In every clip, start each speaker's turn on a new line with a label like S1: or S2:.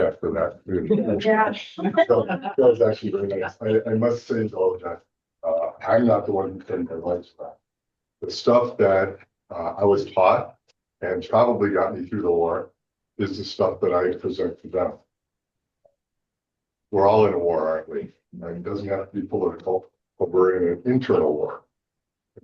S1: after that.
S2: Yeah.
S1: That was actually very nice. I must say though that, I'm not the one who turned my lights back. The stuff that, I was taught and probably got me through the war is the stuff that I present to them. We're all in a war, aren't we? And it doesn't have to be political, but we're in an internal war.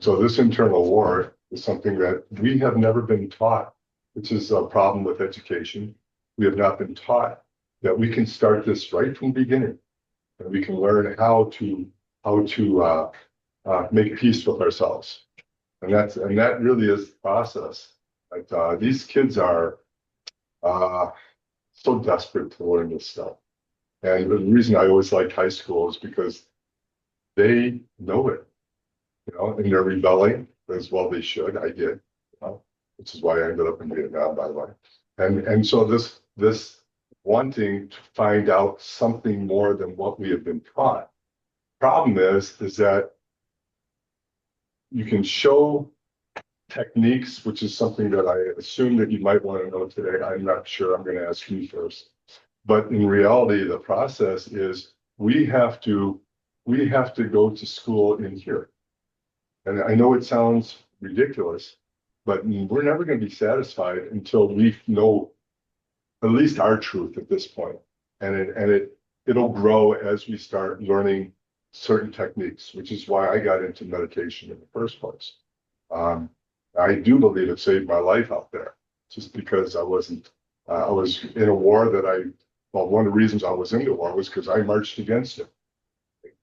S1: So this internal war is something that we have never been taught, which is a problem with education. We have not been taught that we can start this right from the beginning, and we can learn how to make peace with ourselves, and that really is the process. Like, these kids are so desperate to learn this stuff, and the reason I always liked high school is because they know it, and they're rebelling as well. They should. I did, which is why I ended up in Vietnam, by the way. And so this wanting to find out something more than what we have been taught. Problem is that you can show techniques, which is something that I assume that you might want to know today. I'm not sure. I'm going to ask you first. But in reality, the process is we have to go to school in here. And I know it sounds ridiculous, but we're never going to be satisfied until we know at least our truth at this point. And it'll grow as we start learning certain techniques, which is why I got into meditation in the first place. I do believe it saved my life out there, just because I was in a war that one of the reasons I was in the war was because I marched against it.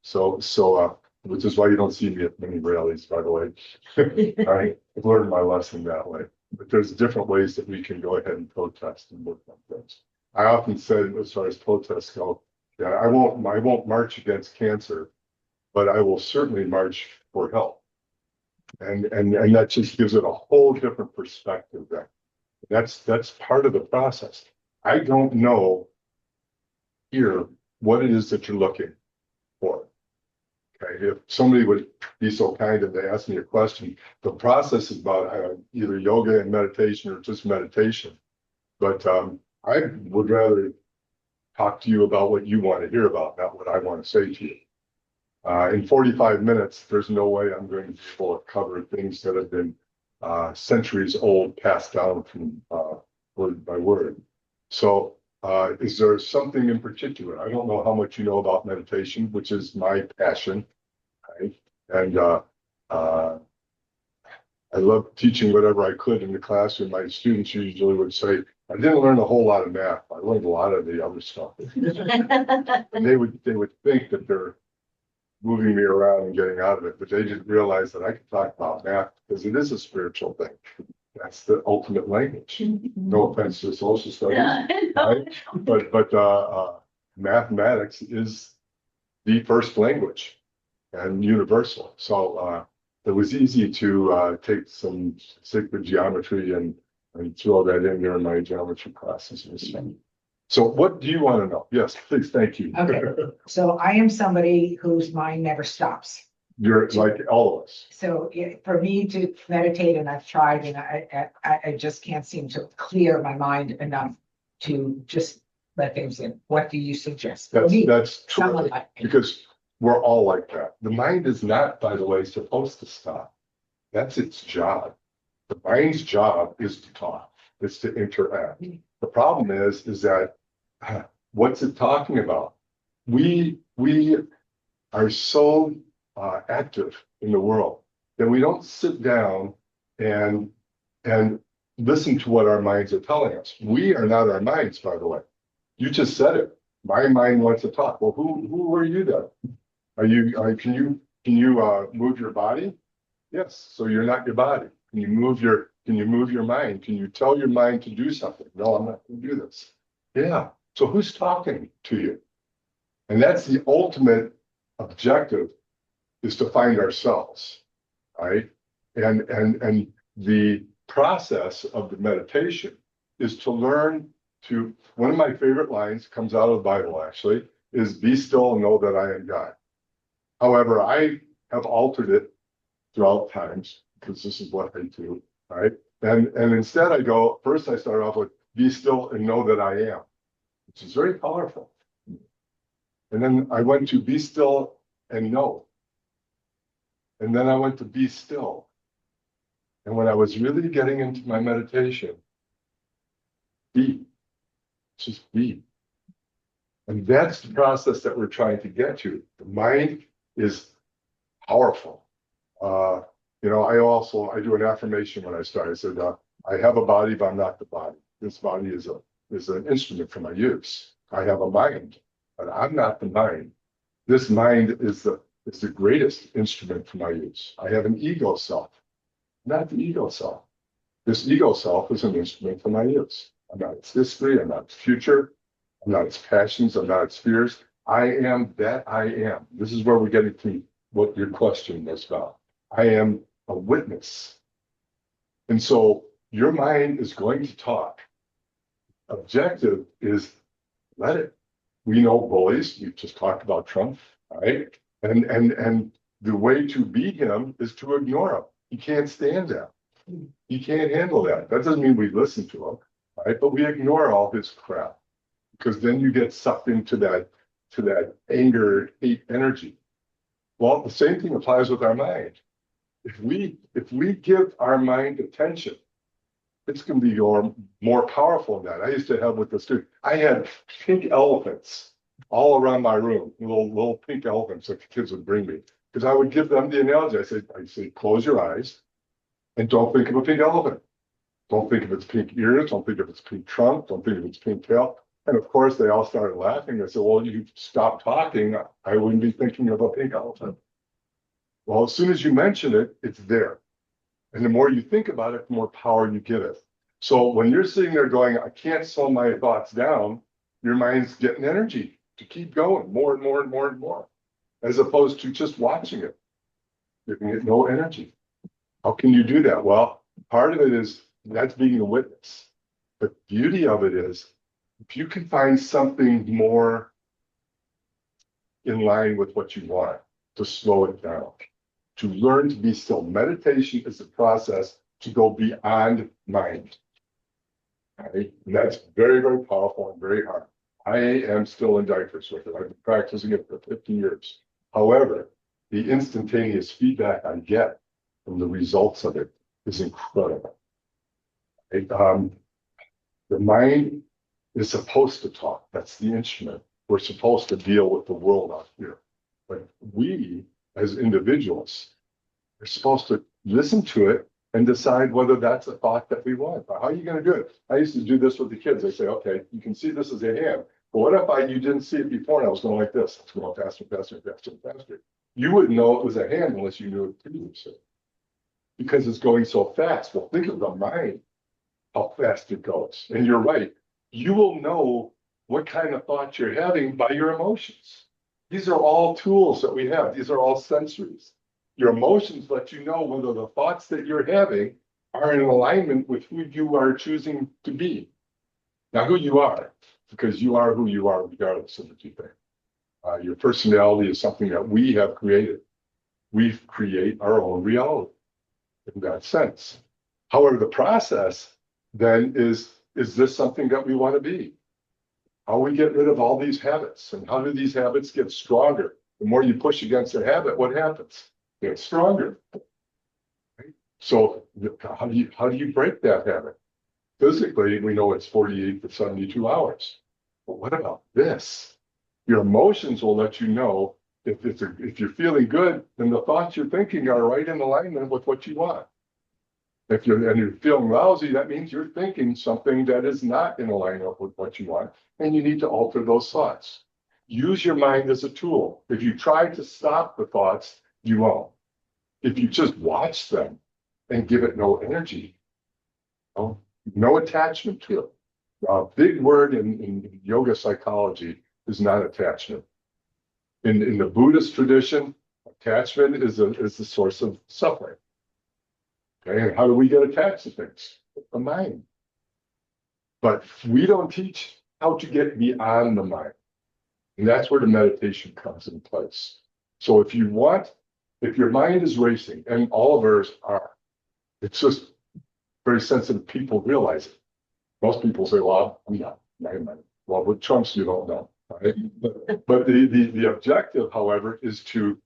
S1: So which is why you don't see me at many rallies, by the way. I've learned my lesson that way. But there's different ways that we can go ahead and protest and work on things. I often said, as far as protests go, yeah, I won't march against cancer, but I will certainly march for help. And that just gives it a whole different perspective then. That's part of the process. I don't know here what it is that you're looking for. Okay, if somebody would be so kind and they ask me a question, the process is about either yoga and meditation or just meditation. But I would rather talk to you about what you want to hear about, not what I want to say to you. In 45 minutes, there's no way I'm going to be able to cover things that have been centuries old, passed down from word by word. So is there something in particular? I don't know how much you know about meditation, which is my passion. Right? And I love teaching whatever I could in the classroom. My students usually would say, I didn't learn a whole lot of math. I learned a lot of the other stuff. And they would think that they're moving me around and getting out of it, but they didn't realize that I could talk about math because it is a spiritual thing. That's the ultimate language. No offense to social studies, right? But mathematics is the first language and universal. So it was easy to take some sacred geometry and throw that in there in my geometry classes. So what do you want to know? Yes, please. Thank you.
S2: Okay. So I am somebody whose mind never stops.
S1: You're like all of us.
S2: So for me to meditate, and I've tried, and I just can't seem to clear my mind enough to just let things in. What do you suggest?
S1: That's true,
S2: Someone like me.
S1: because we're all like that. The mind is not, by the way, supposed to stop. That's its job. The mind's job is to talk. It's to interact. The problem is that what's it talking about? We are so active in the world that we don't sit down and listen to what our minds are telling us. We are not our minds, by the way. You just said it. My mind wants to talk. Well, who are you then? Can you move your body? Yes. So you're not your body. Can you move your mind? Can you tell your mind to do something? No, I'm not going to do this. Yeah. So who's talking to you? And that's the ultimate objective, is to find ourselves, right? And the process of the meditation is to learn to, one of my favorite lines comes out of the Bible actually, is be still and know that I am God. However, I have altered it throughout times because this is what I do, right? And instead I go, first I start off with be still and know that I am. which is very powerful. And then I went to be still and know. And then I went to be still. And when I was really getting into my meditation, be, just be. And that's the process that we're trying to get to. The mind is powerful. I do an affirmation when I start. I said, I have a body, but I'm not the body. This body is an instrument for my use. I have a mind, but I'm not the mind. This mind is the greatest instrument for my use. I have an ego self, not the ego self. This ego self is an instrument for my use. I'm not its history. I'm not its future. I'm not its passions. I'm not its fears. I am that I am. This is where we're getting to what your question was about. I am a witness. And so your mind is going to talk. Objective is let it. We know bullies. We just talked about Trump, right? And the way to beat him is to ignore him. He can't stand that. He can't handle that. That doesn't mean we listen to him, right? But we ignore all his crap because then you get sucked into that anger, hate energy. Well, the same thing applies with our mind. If we give our mind attention, it's going to be more powerful than that. I used to have with the students, I had pink elephants all around my room, little pink elephants that the kids would bring me. Because I would give them the analogy. I say, close your eyes and don't think of a pink elephant. Don't think of its pink ears. Don't think of its pink trunk. Don't think of its pink tail. And of course, they all started laughing. I said, well, you stop talking. I wouldn't be thinking of a pink elephant. Well, as soon as you mention it, it's there. And the more you think about it, the more power you give it. So when you're sitting there going, I can't slow my thoughts down, your mind's getting energy to keep going more and more and more and more, as opposed to just watching it, giving it no energy. How can you do that? Well, part of it is that's being a witness. But the beauty of it is, if you can find something more in line with what you want, to slow it down, to learn to be still. Meditation is a process to go beyond mind. Right? And that's very, very powerful and very hard. I am still in diapers with it. I've been practicing it for 50 years. However, the instantaneous feedback I get from the results of it is incredible. Right? The mind is supposed to talk. That's the instrument. We're supposed to deal with the world out here. But we, as individuals, are supposed to listen to it and decide whether that's a thought that we want. How are you going to do it? I used to do this with the kids. They say, okay, you can see this as a hand. But what if you didn't see it before and I was going like this? It's going faster, faster, faster, faster. You wouldn't know it was a hand unless you knew it previously. Because it's going so fast. Well, think of the mind, how fast it goes. And you're right. You will know what kind of thoughts you're having by your emotions. These are all tools that we have. These are all sensories. Your emotions let you know whether the thoughts that you're having are in alignment with who you are choosing to be. Now, who you are, because you are who you are regardless of what you think. Your personality is something that we have created. We create our own reality in that sense. However, the process then is this something that we want to be? How we get rid of all these habits, and how do these habits get stronger? The more you push against a habit, what happens? It gets stronger. Right? So how do you break that habit? Physically, we know it's 48 to 72 hours. But what about this? Your emotions will let you know if you're feeling good, then the thoughts you're thinking are right in alignment with what you want. If you're feeling lousy, that means you're thinking something that is not in alignment with what you want, and you need to alter those thoughts. Use your mind as a tool. If you try to stop the thoughts, you won't. If you just watch them and give it no energy, no attachment to it. A big word in yoga psychology is not attachment. In the Buddhist tradition, attachment is the source of suffering. Okay, and how do we get attached to things? The mind. But we don't teach how to get beyond the mind. And that's where the meditation comes in place. So if your mind is racing, and all of ours are, it's just very sensitive people realize it. Most people say, well, I'm not. Well, with Trump's, you don't know, right? But the objective, however, is to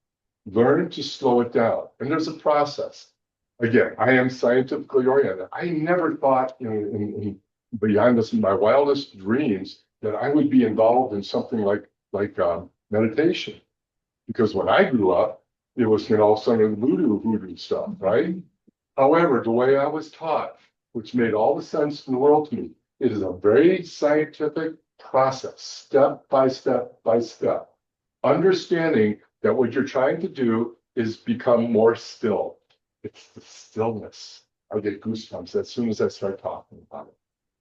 S1: learn to slow it down. And there's a process. Again, I am scientifically oriented. I never thought beyond this in my wildest dreams that I would be involved in something like meditation. Because when I grew up, it was, some of the voodoo stuff, right? However, the way I was taught, which made all the sense in the world to me, it is a very scientific process, step by step by step. Understanding that what you're trying to do is become more still. It's the stillness. I get goosebumps as soon as I start talking about it.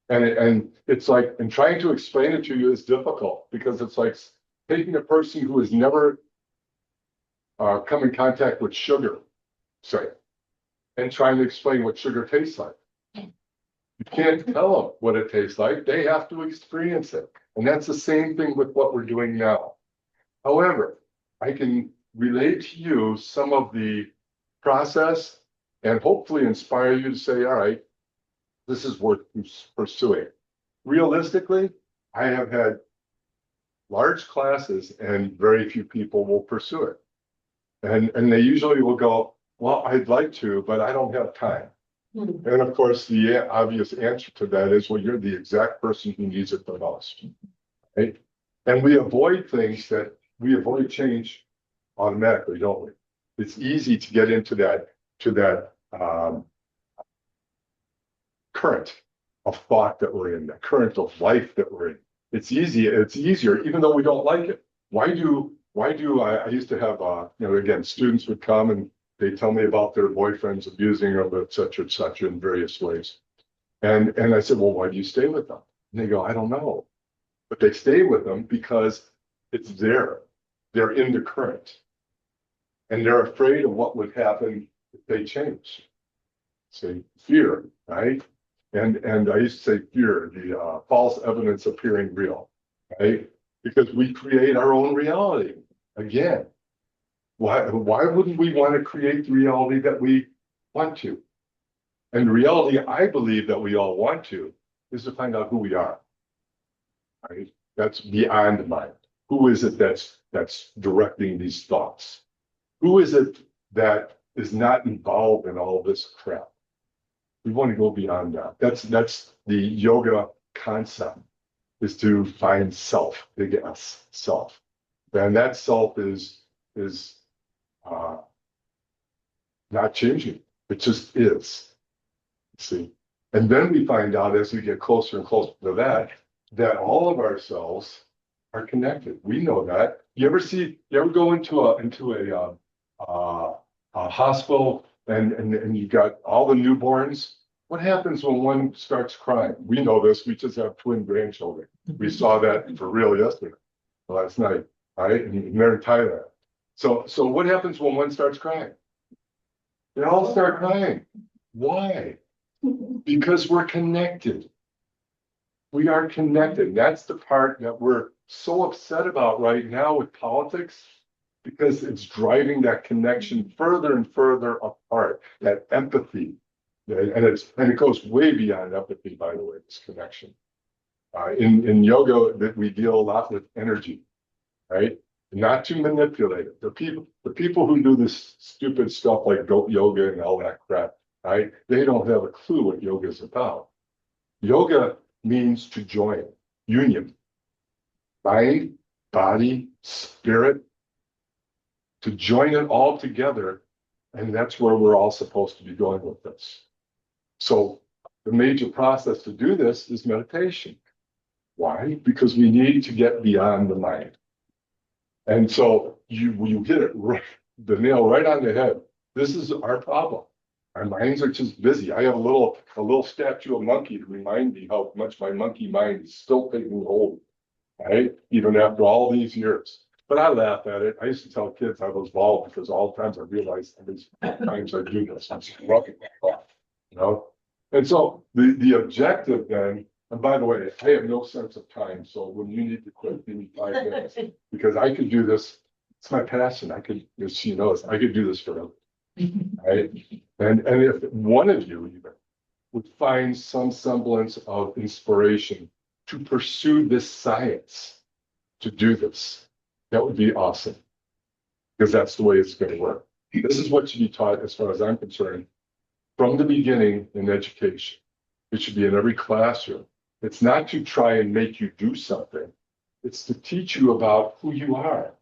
S1: And it's like, and trying to explain it to you is difficult because it's like taking a person who has never come in contact with sugar, say, and trying to explain what sugar tastes like. You can't tell them what it tastes like. They have to experience it. And that's the same thing with what we're doing now. However, I can relate to you some of the process and hopefully inspire you to say, all right, this is worth pursuing. Realistically, I have had large classes and very few people will pursue it. And they usually will go, well, I'd like to, but I don't have time. And of course, the obvious answer to that is, well, you're the exact person who needs it the most, right? And we avoid change automatically, don't we? It's easy to get into that current of thought that we're in, that current of life that we're in. It's easier, even though we don't like it. Why do I used to have, again, students would come and they tell me about their boyfriends abusing them, et cetera, in various ways. And I said, well, why do you stay with them? And they go, I don't know. But they stay with them because it's there. They're in the current. And they're afraid of what would happen if they change. Say, fear, right? And I used to say fear, the false evidence appearing real, right? Because we create our own reality. Again, why wouldn't we want to create the reality that we want to? And the reality I believe that we all want to is to find out who we are, right? That's beyond the mind. Who is it that's directing these thoughts? Who is it that is not involved in all this crap? We want to go beyond that. That's the yoga concept, is to find self, big S, self. And that self is not changing. It just is. See? And then we find out as we get closer and closer to that all of ourselves are connected. We know that. You ever go into a hospital and you got all the newborns? What happens when one starts crying? We know this. We just have twin grandchildren. We saw that for real yesterday, last night, right? And they're in Thailand. So what happens when one starts crying? They all start crying. Why? Because we're connected. We are connected. That's the part that we're so upset about right now with politics, because it's driving that connection further and further apart, that empathy. And it goes way beyond empathy, by the way, this connection. In yoga, that we deal a lot with energy, right? Not to manipulate it. The people who do this stupid stuff like goat yoga and all that crap, right? They don't have a clue what yoga is about. Yoga means to join, union, mind, body, spirit, to join it all together. And that's where we're all supposed to be going with this. So the major process to do this is meditation. Why? Because we need to get beyond the mind. And so you hit it right, the nail right on the head. This is our problem. Our minds are just busy. I have a little statue of monkey to remind me how much my monkey mind is still taking hold, right? Even after all these years. But I laugh at it. I used to tell kids I was bald because all the times I realized how many times I do this. I'm rubbing my off, you know? And so the objective then, and by the way, I have no sense of time. So when you need to quit, give me 5 minutes because I could do this. It's my passion. I could, as she knows, I could do this forever. Right? And if one of you even would find some semblance of inspiration to pursue this science, to do this. That would be awesome. Because that's the way it's going to work. This is what should be taught, as far as I'm concerned, from the beginning in education. It should be in every classroom. It's not to try and make you do something. It's to teach you about who you are.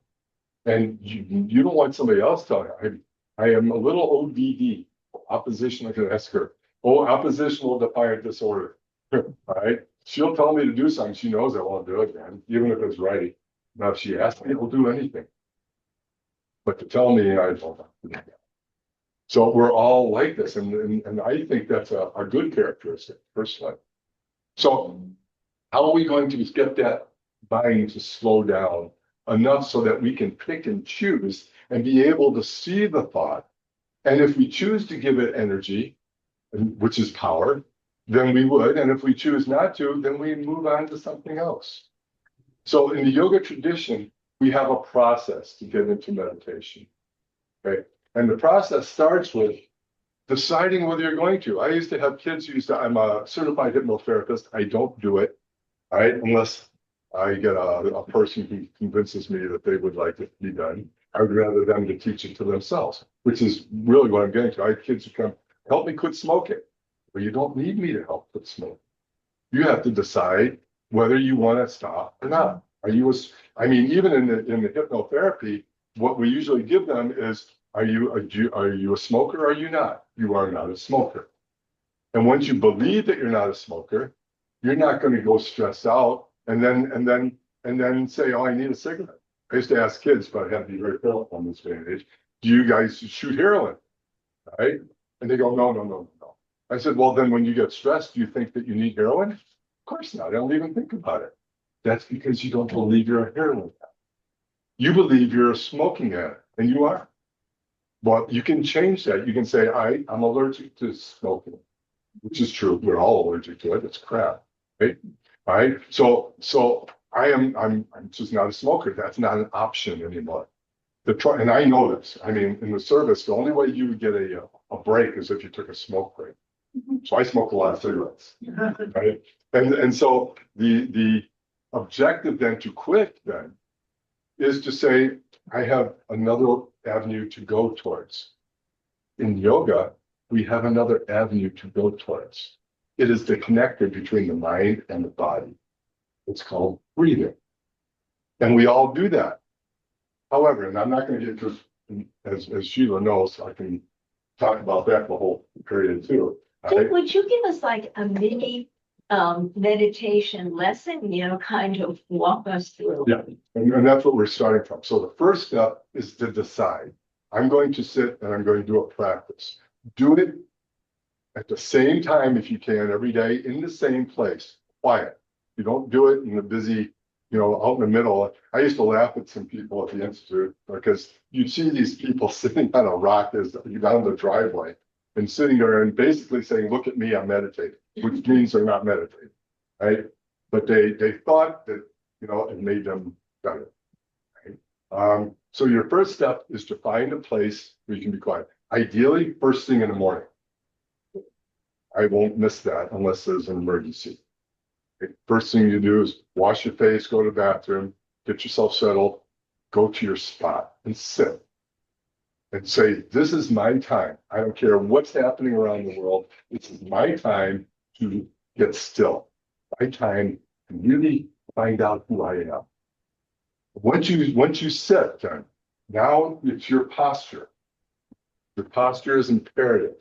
S1: And you don't want somebody else telling you. I am a little ODD, oppositional aggressor. Oh, oppositional defiant disorder. All right. She'll tell me to do something. She knows I won't do it, man, even if it's right. Now, if she asks me, I'll do anything. But to tell me, I don't know. So we're all like this. And I think that's a good characteristic, personally. So how are we going to get that mind to slow down enough so that we can pick and choose and be able to see the thought? And if we choose to give it energy, which is power, then we would. And if we choose not to, then we move on to something else. So in the yoga tradition, we have a process to get into meditation. Okay. And the process starts with deciding whether you're going to. I used to have kids who I'm a certified hypnotherapist. I don't do it, all right, unless I get a person who convinces me that they would like it to be done. I would rather them to teach it to themselves, which is really what I'm getting to. I have kids who come, help me quit smoking. Well, you don't need me to help quit smoking. You have to decide whether you want to stop or not. Even in the hypnotherapy, what we usually give them is, are you a smoker or are you not? You are not a smoker. And once you believe that you're not a smoker, you're not going to go stressed out and then say, oh, I need a cigarette. I used to ask kids, but I have to be very careful on this day and age. Do you guys shoot heroin? Right? And they go, no. I said, well, then when you get stressed, do you think that you need heroin? Of course not. I don't even think about it. That's because you don't believe you're a heroin addict. You believe you're a smoking addict, and you are. Well, you can change that. You can say, I'm allergic to smoking, which is true. We're all allergic to it. It's crap. Right? All right. So I'm just not a smoker. That's not an option anymore. And I know this. In the service, the only way you would get a break is if you took a smoke break. So I smoke a lot of cigarettes. Right? And so the objective then to quit then is to say, I have another avenue to go towards. In yoga, we have another avenue to go towards. It is the connector between the mind and the body. It's called breathing. And we all do that. However, and I'm not going to get to, as Sheila knows, I can talk about that the whole period too.
S3: Dick, would you give us like a mini meditation lesson, kind of walk us through?
S1: Yeah, and that's what we're starting from. So the first step is to decide. I'm going to sit and I'm going to do a practice. Do it at the same time if you can, every day, in the same place, quiet. You don't do it in the busy, out in the middle. I used to laugh at some people at the Institute because you'd see these people sitting on a rock down the driveway and sitting there and basically saying, look at me, I'm meditating, which means they're not meditating, right? But they thought that, it made them better, right? So your first step is to find a place where you can be quiet. Ideally, first thing in the morning. I won't miss that unless there's an emergency. Okay? First thing you do is wash your face, go to the bathroom, get yourself settled, go to your spot and sit. And say, this is my time. I don't care what's happening around the world. This is my time to get still. My time to really find out who I am. Once you sit, then, now it's your posture. Your posture is imperative.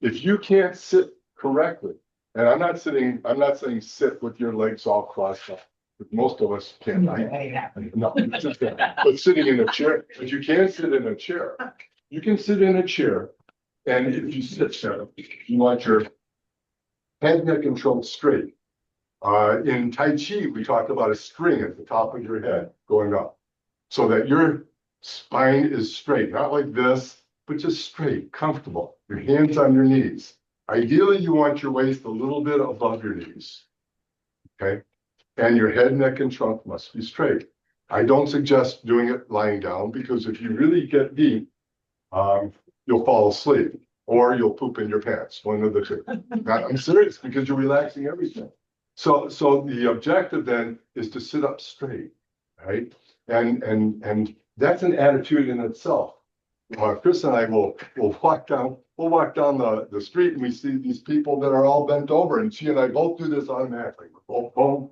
S1: If you can't sit correctly, and I'm not saying sit with your legs all crossed up. But most of us can't. But sitting in a chair, but you can sit in a chair. You can sit in a chair, and if you sit there, you want your head, neck, and trunk straight. In Tai Chi, we talk about a string at the top of your head going up, so that your spine is straight, not like this, but just straight, comfortable. Your hands on your knees. Ideally, you want your waist a little bit above your knees. Okay. And your head, neck, and trunk must be straight. I don't suggest doing it lying down because if you really get deep, you'll fall asleep or you'll poop in your pants, one of the two. I'm serious because you're relaxing everything. So the objective then is to sit up straight, right? And that's an attitude in itself. Chris and I will walk down, the street and we see these people that are all bent over, and she and I both do this automatically. Boom,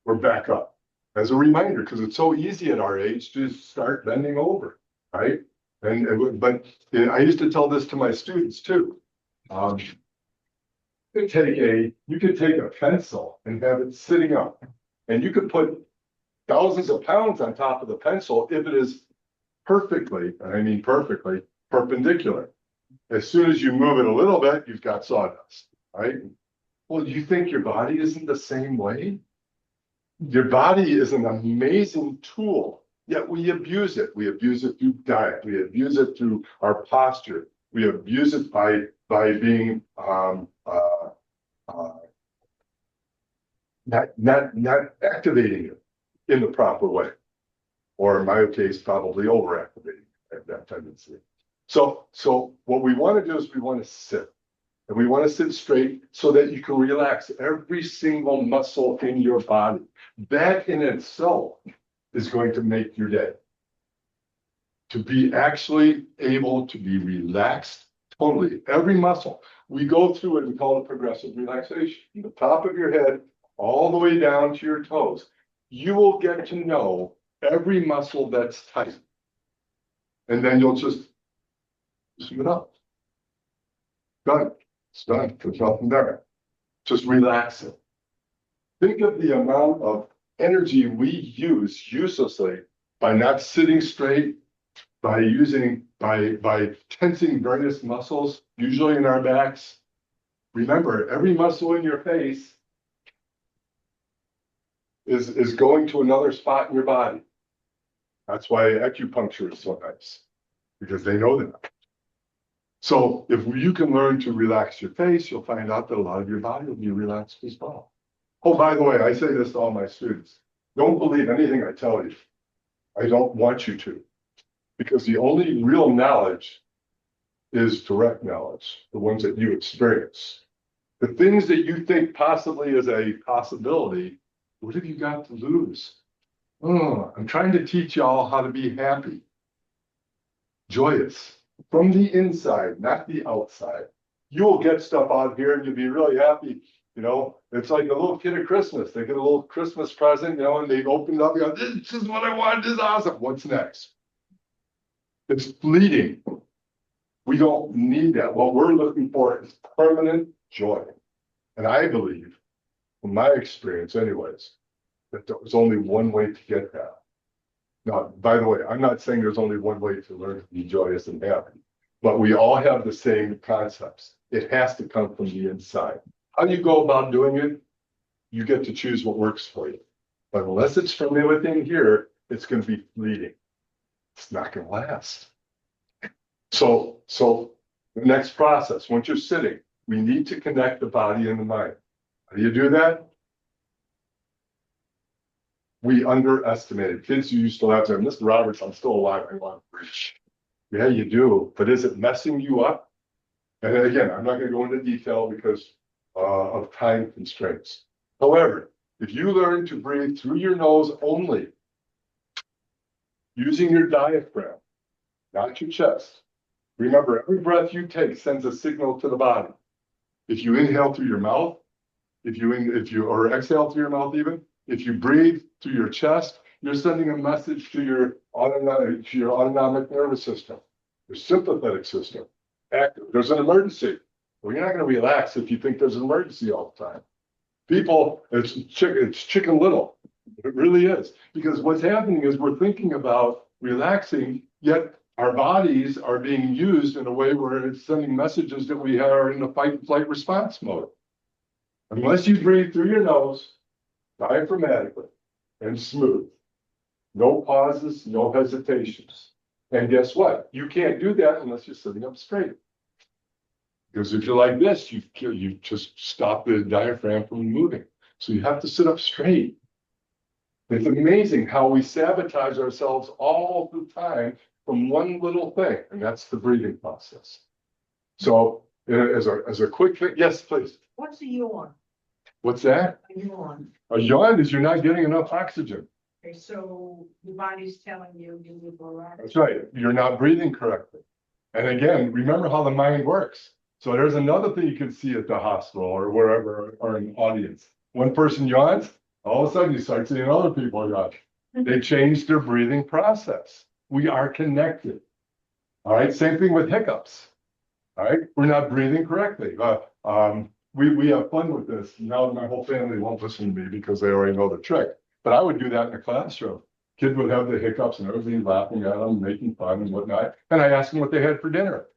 S1: we're back up. As a reminder, because it's so easy at our age to start bending over, right? But I used to tell this to my students too. You could take a pencil and have it sitting up, and you could put thousands of pounds on top of the pencil if it is perfectly, and I mean perfectly, perpendicular. As soon as you move it a little bit, you've got sawdust, right? Well, you think your body isn't the same way? Your body is an amazing tool, yet we abuse it. We abuse it through diet. We abuse it through our posture. We abuse it by being not activating it in the proper way, or in my case, probably overactivating that tendency. So what we want to do is we want to sit, and we want to sit straight so that you can relax every single muscle in your body. That in itself is going to make your day. To be actually able to be relaxed totally, every muscle. We go through it, we call it progressive relaxation. From the top of your head all the way down to your toes. You will get to know every muscle that's tight. And then you'll just loosen it up. Done. It's done. There's nothing there. Just relax it. Think of the amount of energy we use uselessly by not sitting straight, by tensing various muscles, usually in our backs. Remember, every muscle in your face is going to another spot in your body. That's why acupuncture is so nice, because they know that. So if you can learn to relax your face, you'll find out that a lot of your body will be relaxed as well. Oh, by the way, I say this to all my students. Don't believe anything I tell you. I don't want you to, because the only real knowledge is direct knowledge, the ones that you experience. The things that you think possibly is a possibility, what have you got to lose? Oh, I'm trying to teach y'all how to be happy, joyous, from the inside, not the outside. You'll get stuff out here and you'll be really happy. You know, it's like a little kid at Christmas. They get a little Christmas present, you know, and they've opened it up. You go, this is what I want. This is awesome. What's next? It's fleeting. We don't need that. What we're looking for is permanent joy. And I believe, from my experience anyways, that there was only one way to get that. Now, by the way, I'm not saying there's only one way to learn to be joyous and happy, but we all have the same concepts. It has to come from the inside. How do you go about doing it? You get to choose what works for you. But unless it's from within here, it's going to be fleeting. It's not going to last. So the next process, once you're sitting, we need to connect the body and the mind. How do you do that? We underestimated. Kids who used to laugh at Mr. Roberts, I'm still alive. I want to preach. Yeah, you do. But is it messing you up? And then again, I'm not going to go into detail because of time constraints. However, if you learn to breathe through your nose only, using your diaphragm, not your chest. Remember, every breath you take sends a signal to the body. If you inhale through your mouth, or exhale through your mouth even, if you breathe through your chest, you're sending a message to your autonomic nervous system, your sympathetic system. Active. There's an emergency. Well, you're not going to relax if you think there's an emergency all the time. People, it's chicken little. It really is. Because what's happening is we're thinking about relaxing, yet our bodies are being used in a way where it's sending messages that we are in a fight and flight response mode. Unless you breathe through your nose, diaphragmatically, and smooth. No pauses, no hesitations. And guess what? You can't do that unless you're sitting up straight. Because if you're like this, you just stop the diaphragm from moving. So you have to sit up straight. It's amazing how we sabotage ourselves all the time from one little thing, and that's the breathing process. So as a quick thing, yes, please.
S2: What's a yawn?
S1: What's that?
S2: Yawn.
S1: A yawn is you're not getting enough oxygen.
S2: Okay, so your body's telling you you need more oxygen.
S1: That's right. You're not breathing correctly. And again, remember how the mind works. So there's another thing you can see at the hospital or wherever or in audience. One person yawns, all of a sudden you start seeing other people yawn. They change their breathing process. We are connected. All right. Same thing with hiccups. All right. We're not breathing correctly. We have fun with this. Now my whole family won't listen to me because they already know the trick. But I would do that in the classroom. Kids would have the hiccups and everybody laughing at them, making fun and whatnot. And I asked them what they had for dinner.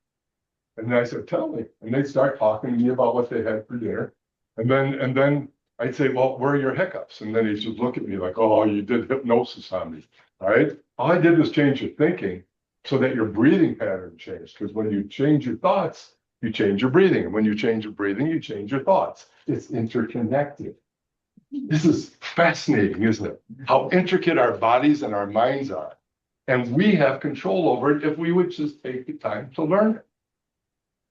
S1: And then I said, tell me. And they'd start talking to me about what they had for dinner. And then I'd say, well, where are your hiccups? And then he'd just look at me like, oh, you did hypnosis on me. All right. All I did was change your thinking so that your breathing pattern changed. Because when you change your thoughts, you change your breathing. And when you change your breathing, you change your thoughts. It's interconnected. This is fascinating, isn't it? How intricate our bodies and our minds are. And we have control over it if we would just take the time to learn it.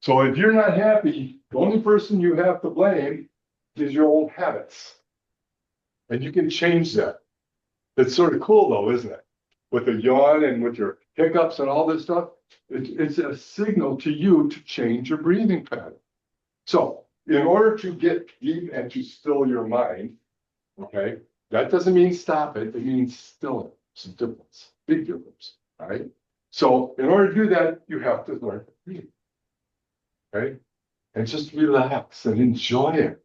S1: So if you're not happy, the only person you have to blame is your old habits. And you can change that. It's sort of cool though, isn't it? With the yawn and with your hiccups and all this stuff, it's a signal to you to change your breathing pattern. So in order to get deep and to still your mind, okay, that doesn't mean stop it. It means still it. It's a difference, big difference, all right? So in order to do that, you have to learn to breathe, okay? And just relax and enjoy it.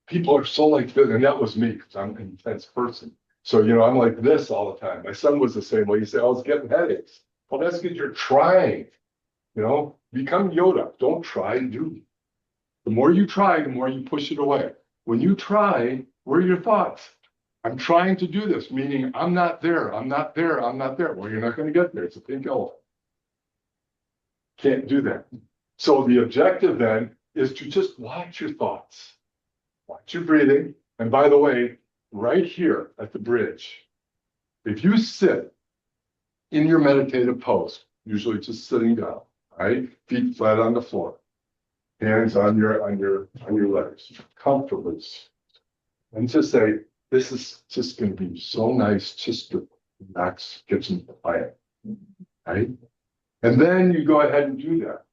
S1: People are so like this, and that was me because I'm an intense person. So, I'm like this all the time. My son was the same way. He said, I was getting headaches. Well, that's because you're trying, become Yoda. Don't try, do. The more you try, the more you push it away. When you try, where are your thoughts? I'm trying to do this, meaning I'm not there, I'm not there, I'm not there. Well, you're not going to get there. It's a pink elephant. Can't do that. So the objective then is to just watch your thoughts, watch your breathing. And by the way, right here at the bridge, if you sit in your meditative pose, usually just sitting down, right? Feet flat on the floor, hands on your legs, comfortably. And just say, this is just going to be so nice just to relax, get some quiet, right? And then you go ahead and do that.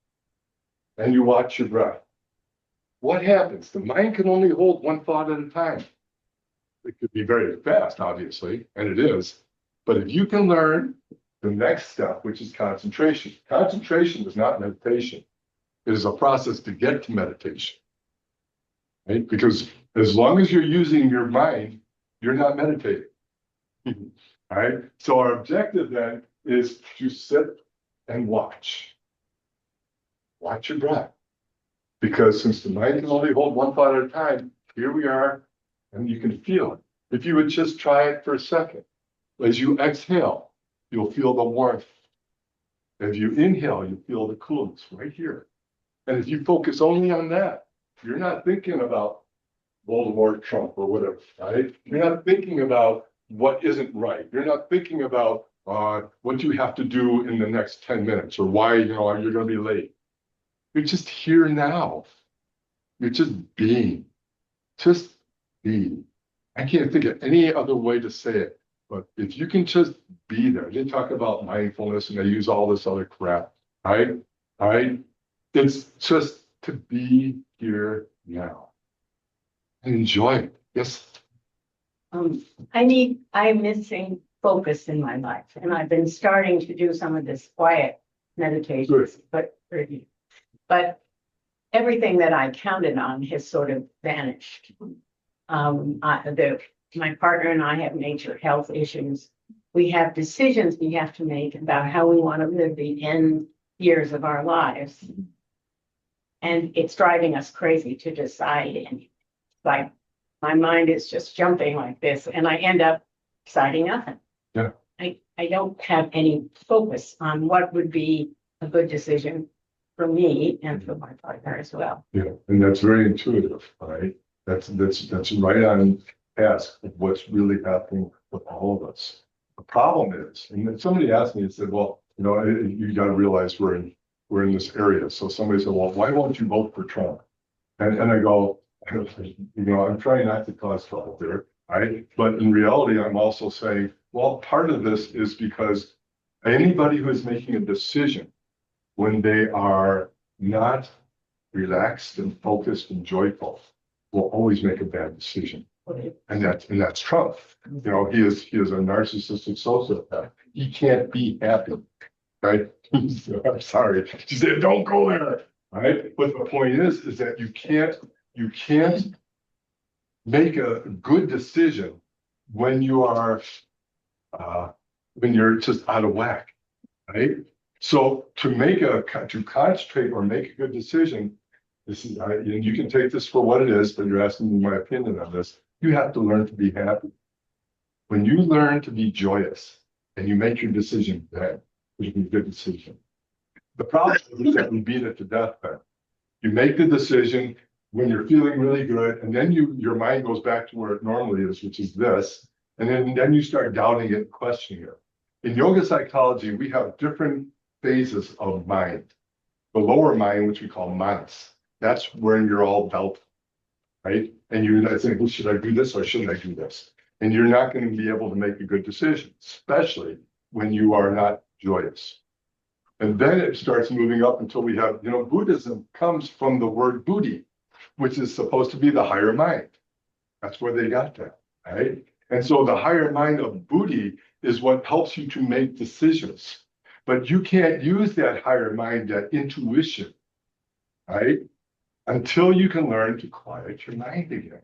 S1: And you watch your breath. What happens? The mind can only hold one thought at a time. It could be very fast, obviously, and it is. But if you can learn the next step, which is concentration. Concentration is not meditation. It is a process to get to meditation. Right? Because as long as you're using your mind, you're not meditating. All right. So our objective then is to sit and watch. Watch your breath. Because since the mind can only hold one thought at a time, here we are, and you can feel it. If you would just try it for a second, as you exhale, you'll feel the warmth. As you inhale, you feel the coolness right here. And if you focus only on that, you're not thinking about Voldemort, Trump, or whatever, right? You're not thinking about what isn't right. You're not thinking about what you have to do in the next 10 minutes or why, you're going to be late. You're just here now. You're just being. Just be. I can't think of any other way to say it, but if you can just be there. They talk about mindfulness and they use all this other crap, right? All right? It's just to be here now and enjoy it. Yes.
S4: I'm missing focus in my life, and I've been starting to do some of this quiet meditations, but everything that I counted on has sort of vanished. My partner and I have major health issues. We have decisions we have to make about how we want to live the end years of our lives. And it's driving us crazy to decide. And like my mind is just jumping like this, and I end up deciding nothing.
S1: Yeah.
S4: I don't have any focus on what would be a good decision for me and for my partner as well.
S1: Yeah, and that's very intuitive, right? That's right on task of what's really happening with all of us. The problem is, and then somebody asked me and said, well, you got to realize we're in this area. So somebody said, well, why won't you vote for Trump? And I go, I'm trying not to cause trouble there, right? But in reality, I'm also saying, well, part of this is because anybody who is making a decision when they are not relaxed and focused and joyful will always make a bad decision. And that's Trump. He is a narcissistic sociopath. He can't be happy, right? I'm sorry. She said, don't go there, right? But the point is that you can't make a good decision when you're just out of whack, right? So to concentrate or make a good decision, this is, you can take this for what it is, but you're asking me my opinion on this. You have to learn to be happy. When you learn to be joyous and you make your decision, then it'll be a good decision. The problem is that we beat it to death then. You make the decision when you're feeling really good, and then your mind goes back to where it normally is, which is this, and then you start doubting it and questioning it. In yoga psychology, we have different phases of mind. The lower mind, which we call manas, that's where you're all doubtful, right? And you're not saying, well, should I do this or should I do this? And you're not going to be able to make a good decision, especially when you are not joyous. And then it starts moving up until we have, Buddhism comes from the word buddhi, which is supposed to be the higher mind. That's where they got that, right? And so the higher mind of buddhi is what helps you to make decisions. But you can't use that higher mind, that intuition, right? Until you can learn to quiet your mind again.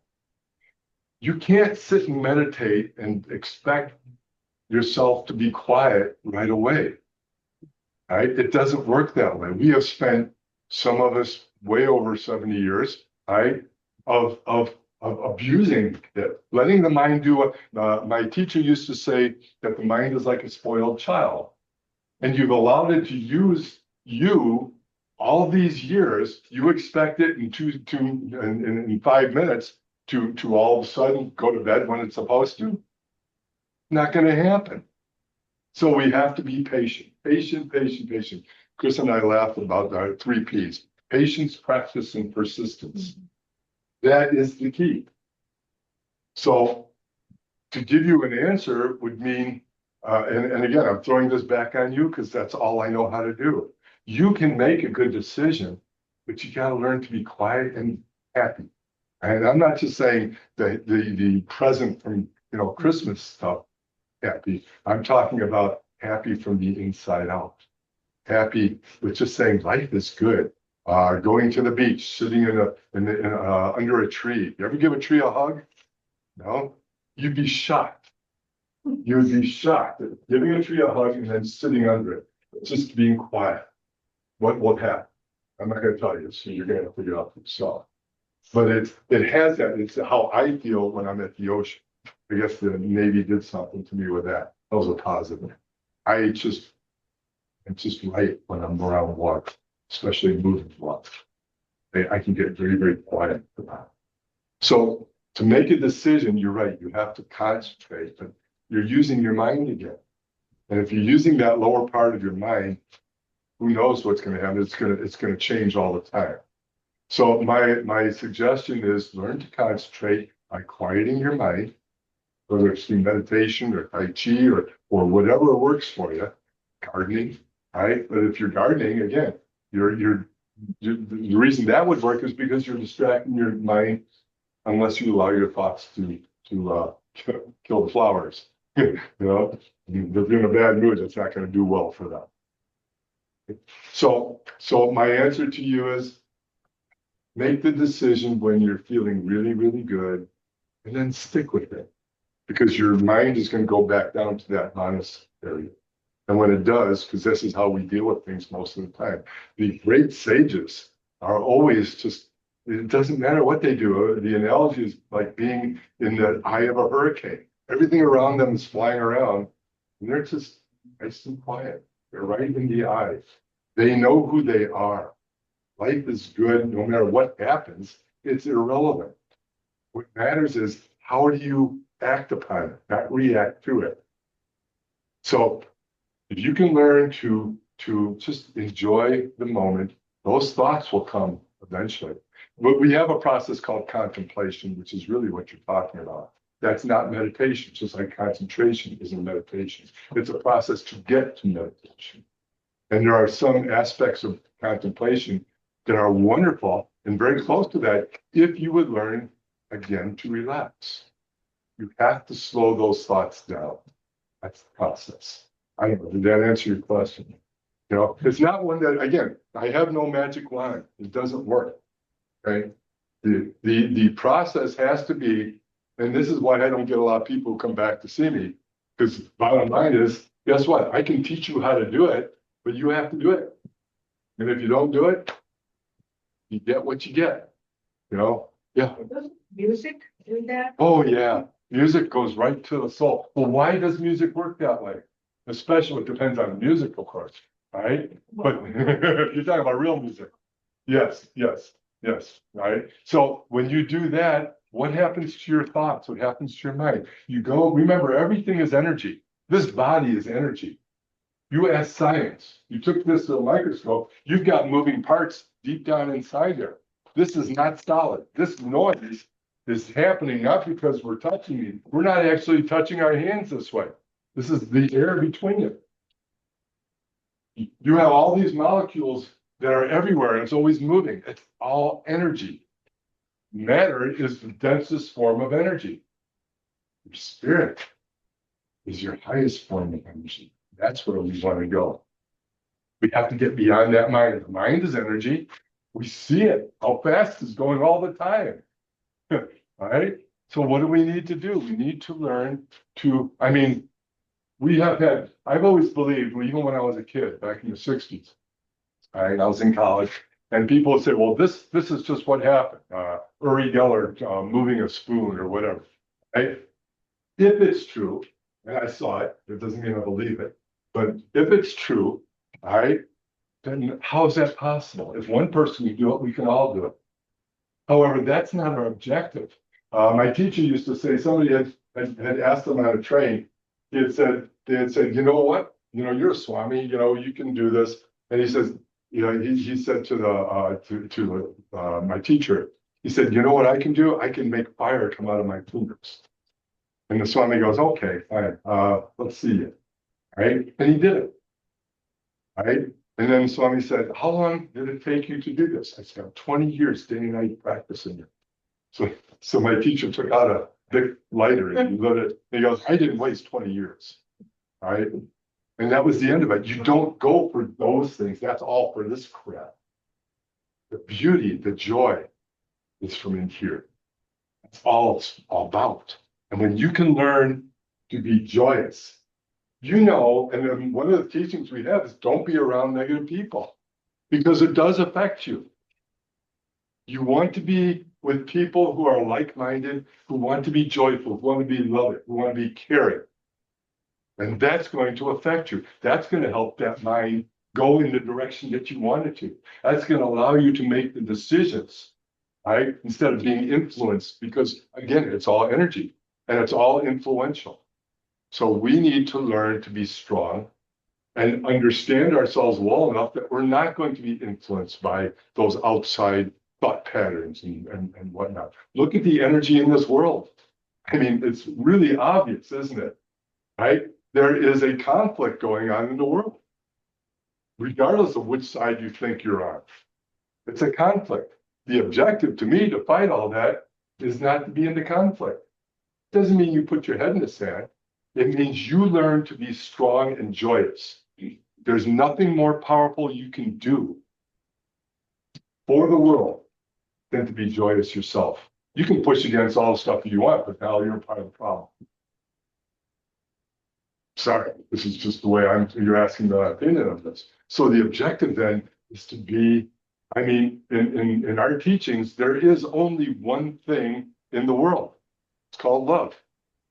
S1: You can't sit and meditate and expect yourself to be quiet right away, right? It doesn't work that way. We have spent, some of us, way over 70 years, right, of abusing it, letting the mind do what my teacher used to say, that the mind is like a spoiled child. And you've allowed it to use you all these years. You expect it in 5 minutes to all of a sudden go to bed when it's supposed to. Not going to happen. So we have to be patient, patient, patient, patient. Chris and I laughed about our 3 Ps: patience, practice, and persistence. That is the key. So to give you an answer would mean, and again, I'm throwing this back on you because that's all I know how to do. You can make a good decision, but you got to learn to be quiet and happy. And I'm not just saying the present from Christmas stuff happy. I'm talking about happy from the inside out. Happy with just saying life is good. Going to the beach, sitting under a tree. You ever give a tree a hug? No? You'd be shocked. You would be shocked at giving a tree a hug and then sitting under it, just being quiet. What will happen? I'm not going to tell you, so you're going to figure it out for yourself. But it has that. It's how I feel when I'm at the ocean. I guess the Navy did something to me with that. That was a positive. It's just right when I'm around water, especially moving water. I can get very, very quiet. So to make a decision, you're right. You have to concentrate, but you're using your mind again. And if you're using that lower part of your mind, who knows what's going to happen? It's going to change all the time. So my suggestion is learn to concentrate by quieting your mind, whether it's through meditation or Tai Chi or whatever works for you, gardening, right? But if you're gardening, again, the reason that would work is because you're distracting your mind unless you allow your thoughts to kill the flowers. If you're in a bad mood, it's not going to do well for them. So my answer to you is make the decision when you're feeling really, really good, and then stick with it, because your mind is going to go back down to that honest area. And when it does, because this is how we deal with things most of the time, the great sages are always just, it doesn't matter what they do. The analogy is like being in the eye of a hurricane. Everything around them is flying around, and they're just nice and quiet. They're right in the eye. They know who they are. Life is good no matter what happens. It's irrelevant. What matters is how do you act upon it, not react to it. So if you can learn to just enjoy the moment, those thoughts will come eventually. But we have a process called contemplation, which is really what you're talking about. That's not meditation, just like concentration isn't meditation. It's a process to get to meditation. And there are some aspects of contemplation that are wonderful and very close to that if you would learn, again, to relax. You have to slow those thoughts down. That's the process. I don't know, did that answer your question? You know, it's not one that, again, I have no magic wand. It doesn't work. Okay. The process has to be, and this is why I don't get a lot of people who come back to see me, because bottom line is, guess what? I can teach you how to do it, but you have to do it. And if you don't do it, you get what you get. You know? Yeah.
S2: Doesn't music do that?
S1: Oh, yeah. Music goes right to the soul. Well, why does music work that way? Especially, it depends on the music, of course, right? But you're talking about real music. Yes, yes, yes, right? So when you do that, what happens to your thoughts? What happens to your mind? You go, remember, everything is energy. This body is energy. You ask science, you took this to a microscope, you've got moving parts deep down inside there. This is not solid. This noise is happening not because we're touching it. We're not actually touching our hands this way. This is the air between it. You have all these molecules that are everywhere and it's always moving. It's all energy. Matter is the densest form of energy. Your spirit is your highest form of energy. That's where we want to go. We have to get beyond that mind. The mind is energy. We see it. How fast it's going all the time. All right. So what do we need to do? We need to learn to, I mean, I've always believed, even when I was a kid back in the 60s, all right, I was in college, and people would say, well, this is just what happened. Uri Geller moving a spoon or whatever. Right? If it's true, and I saw it, it doesn't mean I believe it, but if it's true, all right, then how is that possible? If one person can do it, we can all do it. However, that's not our objective. My teacher used to say, somebody had asked them on a train, they had said, you know what? You know, you're a Swami, you know, you can do this. And he says, you know, he said to my teacher, he said, you know what I can do? I can make fire come out of my fingers. And the Swami goes, okay, fine, let's see it. Right? And he did it. Right? And then Swami said, how long did it take you to do this? I said, 20 years, day and night practicing it. So my teacher took out a big lighter and he lit it. And he goes, I didn't waste 20 years. All right. And that was the end of it. You don't go for those things. That's all for this crap. The beauty, the joy is from in here. That's all it's all about. And when you can learn to be joyous, you know, and then one of the teachings we have is don't be around negative people because it does affect you. You want to be with people who are like-minded, who want to be joyful, who want to be loving, who want to be caring. And that's going to affect you. That's going to help that mind go in the direction that you want it to. That's going to allow you to make the decisions, right? Instead of being influenced, because again, it's all energy and it's all influential. So we need to learn to be strong and understand ourselves well enough that we're not going to be influenced by those outside thought patterns and whatnot. Look at the energy in this world. I mean, it's really obvious, isn't it? Right? There is a conflict going on in the world, regardless of which side you think you're on. It's a conflict. The objective to me to fight all that is not to be in the conflict. It doesn't mean you put your head in the sand. It means you learn to be strong and joyous. There's nothing more powerful you can do for the world than to be joyous yourself. You can push against all the stuff you want, but now you're part of the problem. Sorry, this is just the way you're asking my opinion of this. So the objective then is to be, I mean, in our teachings, there is only one thing in the world. It's called love.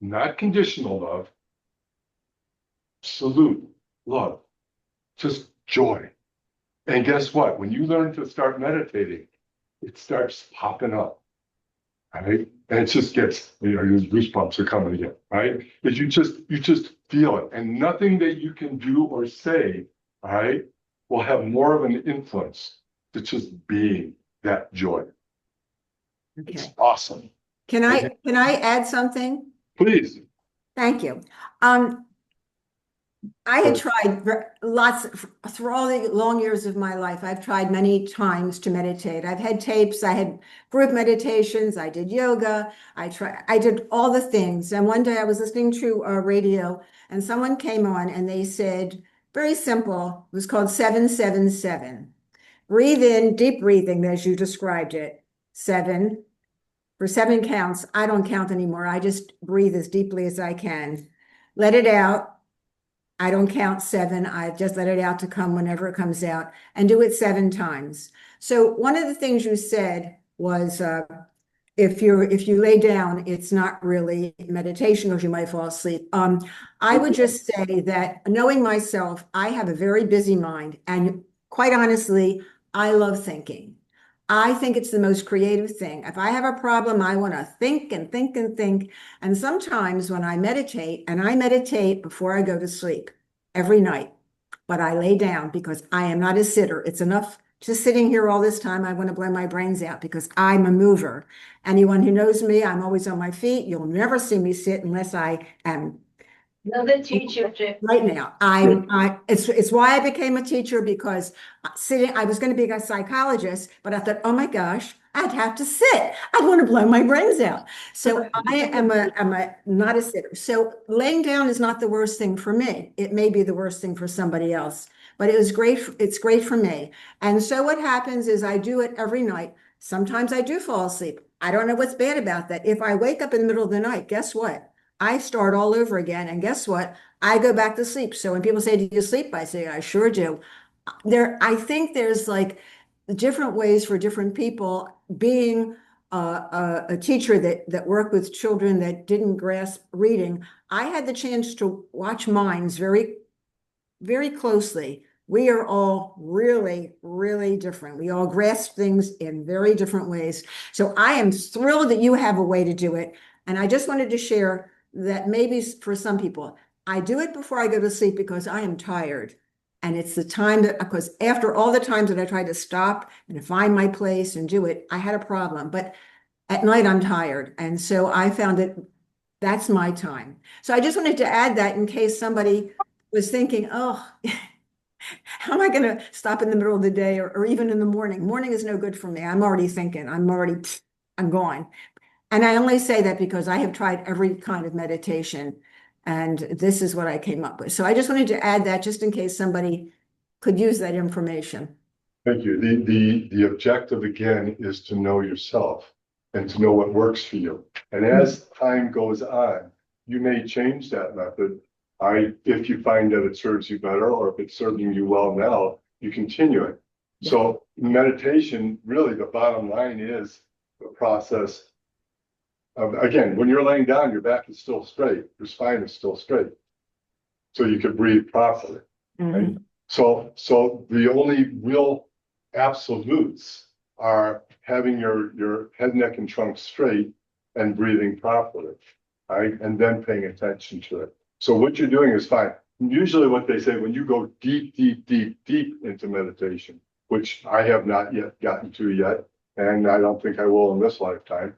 S1: Not conditional love, absolute love, just joy. And guess what? When you learn to start meditating, it starts popping up, right? And it just gets, you know, your goosebumps are coming again, right? But you just feel it, and nothing that you can do or say, right, will have more of an influence to just being that joy. It's
S5: Okay.
S1: awesome.
S5: Can I add something?
S1: Please.
S5: Thank you. I had tried lots through all the long years of my life. I've tried many times to meditate. I've had tapes, I had group meditations, I did yoga, I did all the things. And one day I was listening to a radio and someone came on and they said, very simple, it was called 777. Breathe in, deep breathing, as you described it. 7. For 7 counts, I don't count anymore. I just breathe as deeply as I can. Let it out. I don't count 7. I just let it out to come whenever it comes out and do it 7 times. So one of the things you said was if you lay down, it's not really meditation because you might fall asleep. I would just say that knowing myself, I have a very busy mind, and quite honestly, I love thinking. I think it's the most creative thing. If I have a problem, I want to think and think and think. And sometimes when I meditate, and I meditate before I go to sleep every night, but I lay down because I am not a sitter. It's enough just sitting here all this time. I want to blow my brains out because I'm a mover. Anyone who knows me, I'm always on my feet. You'll never see me sit unless I am
S3: Another teacher, Jim.
S5: right now. It's why I became a teacher, because I was going to be a psychologist, but I thought, oh my gosh, I'd have to sit. I'd want to blow my brains out. So I'm not a sitter. So laying down is not the worst thing for me. It may be the worst thing for somebody else, but it was great. It's great for me. And so what happens is I do it every night. Sometimes I do fall asleep. I don't know what's bad about that. If I wake up in the middle of the night, guess what? I start all over again. And guess what? I go back to sleep. So when people say, do you sleep? I say, I sure do. I think there's like different ways for different people. Being a teacher that worked with children that didn't grasp reading, I had the chance to watch minds very, very closely. We are all really, really different. We all grasp things in very different ways. So I am thrilled that you have a way to do it. And I just wanted to share that maybe for some people, I do it before I go to sleep because I am tired. And it's the time that, because after all the times that I tried to stop and find my place and do it, I had a problem. But at night I'm tired. And so I found that that's my time. So I just wanted to add that in case somebody was thinking, oh, how am I going to stop in the middle of the day or even in the morning? Morning is no good for me. I'm already thinking, I'm gone. And I only say that because I have tried every kind of meditation, and this is what I came up with. So I just wanted to add that just in case somebody could use that information.
S1: Thank you. The objective again is to know yourself and to know what works for you. And as time goes on, you may change that method. If you find that it serves you better, or if it's serving you well now, you continue it. So meditation, really the bottom line is the process of, again, when you're laying down, your back is still straight, your spine is still straight. So you can breathe properly. Right? So the only real absolutes are having your head, neck, and trunk straight and breathing properly, right? And then paying attention to it. So what you're doing is fine. Usually what they say, when you go deep, deep, deep, deep into meditation, which I have not yet gotten to yet, and I don't think I will in this lifetime,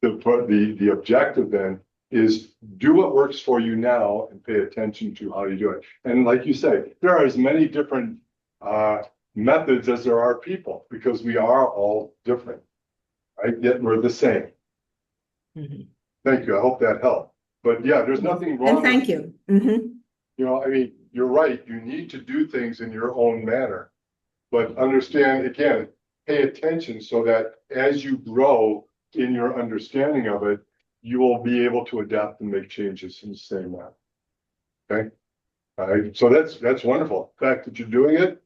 S1: the objective then is do what works for you now and pay attention to how you do it. And like you say, there are as many different methods as there are people, because we are all different, right? Yet we're the same. Thank you. I hope that helped. But yeah, there's nothing wrong.
S5: And thank you.
S1: You know, I mean, you're right. You need to do things in your own manner, but understand, again, pay attention so that as you grow in your understanding of it, you will be able to adapt and make changes in the same way. Okay. All right. So that's wonderful. The fact that you're doing it,